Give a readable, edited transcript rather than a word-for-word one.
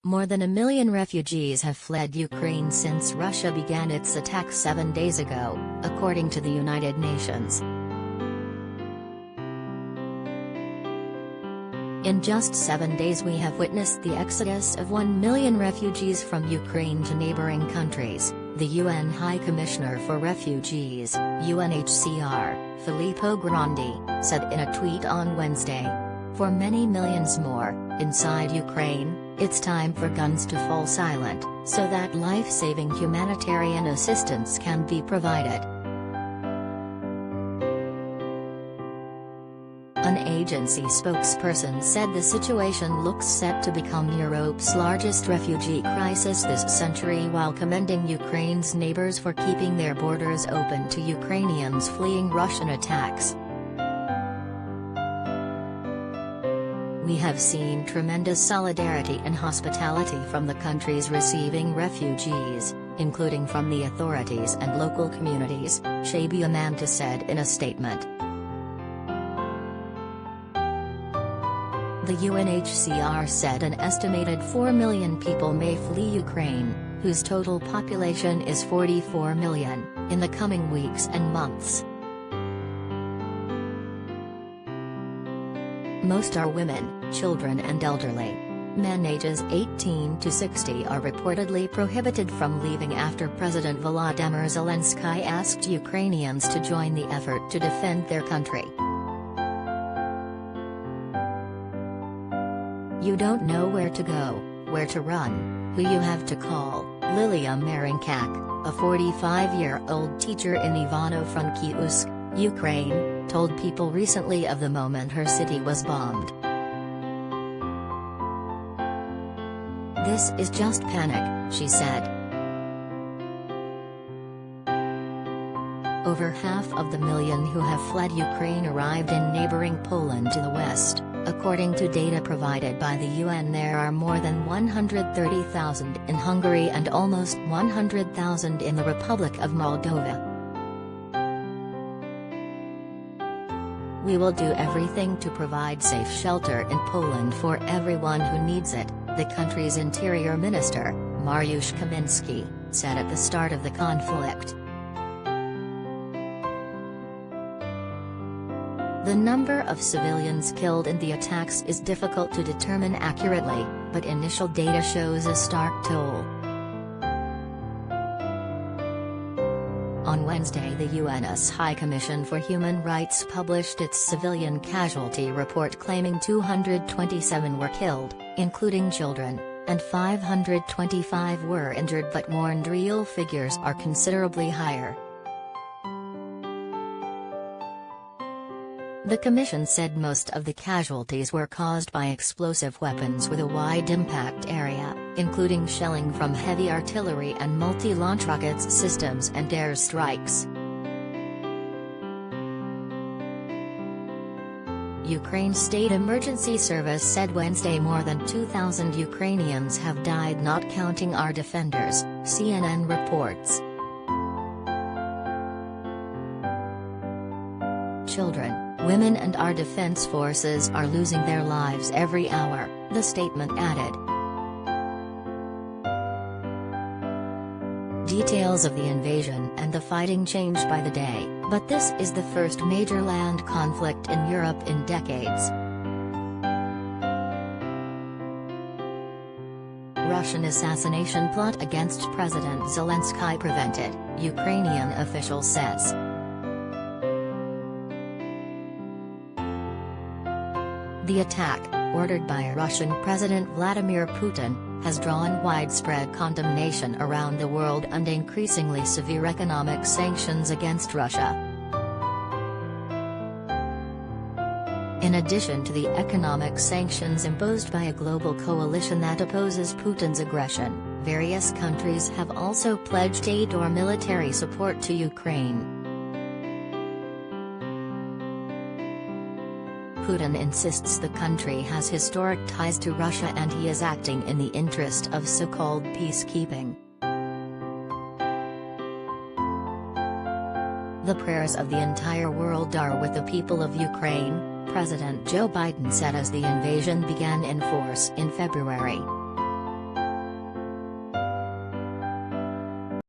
More than 1 million refugees have fled Ukraine since Russia began its attack 7 days ago, according to the United Nations. In just 7 days we have witnessed the exodus of 1 million refugees from Ukraine to neighboring countries, the UN High Commissioner for Refugees, UNHCR, Filippo Grandi, said in a tweet on Wednesday. For many millions more, inside Ukraine, it's time for guns to fall silent, so that life-saving humanitarian assistance can be provided. An agency spokesperson said the situation looks set to become Europe's largest refugee crisis this century, while commending Ukraine's neighbors for keeping their borders open to Ukrainians fleeing Russian attacks. We have seen tremendous solidarity and hospitality from the countries receiving refugees, including from the authorities and local communities, Amanta said in a statement. The UNHCR said an estimated 4 million people may flee Ukraine, whose total population is 44 million, in the coming weeks and months. Most are women, children and elderly. Men ages 18 to 60 are reportedly prohibited from leaving after President Volodymyr Zelensky asked Ukrainians to join the effort to defend their country. You don't know where to go, where to run, who you have to call, Lilia Marinkak, a 45-year-old teacher in Ivano-Frankivsk, Ukraine, told People recently of the moment her city was bombed. This is just panic, she said. Over half of the million who have fled Ukraine arrived in neighboring Poland to the west. According to data provided by the UN, there are more than 130,000 in Hungary and almost 100,000 in the Republic of Moldova. We will do everything to provide safe shelter in Poland for everyone who needs it, the country's interior minister, Mariusz Kaminski, said at the start of the conflict. The number of civilians killed in the attacks is difficult to determine accurately, but initial data shows a stark toll. On Wednesday, the UN's High Commission for Human Rights published its civilian casualty report claiming 227 were killed, including children, and 525 were injured, but warned real figures are considerably higher. The Commission said most of the casualties were caused by explosive weapons with a wide impact area, including shelling from heavy artillery and multi-launch rockets systems and air strikes. Ukraine's State Emergency Service said Wednesday more than 2,000 Ukrainians have died, not counting our defenders, CNN reports. Children, women and our defense forces are losing their lives every hour, the statement added. Details of the invasion and the fighting change by the day, but this is the first major land conflict in Europe in decades. Russian assassination plot against President Zelensky prevented, Ukrainian official says. The attack, ordered by Russian President Vladimir Putin, has drawn widespread condemnation around the world and increasingly severe economic sanctions against Russia. In addition to the economic sanctions imposed by a global coalition that opposes Putin's aggression, various countries have also pledged aid or military support to Ukraine. Putin insists the country has historic ties to Russia and he is acting in the interest of so-called peacekeeping. The prayers of the entire world are with the people of Ukraine, President Joe Biden said as the invasion began in force in February.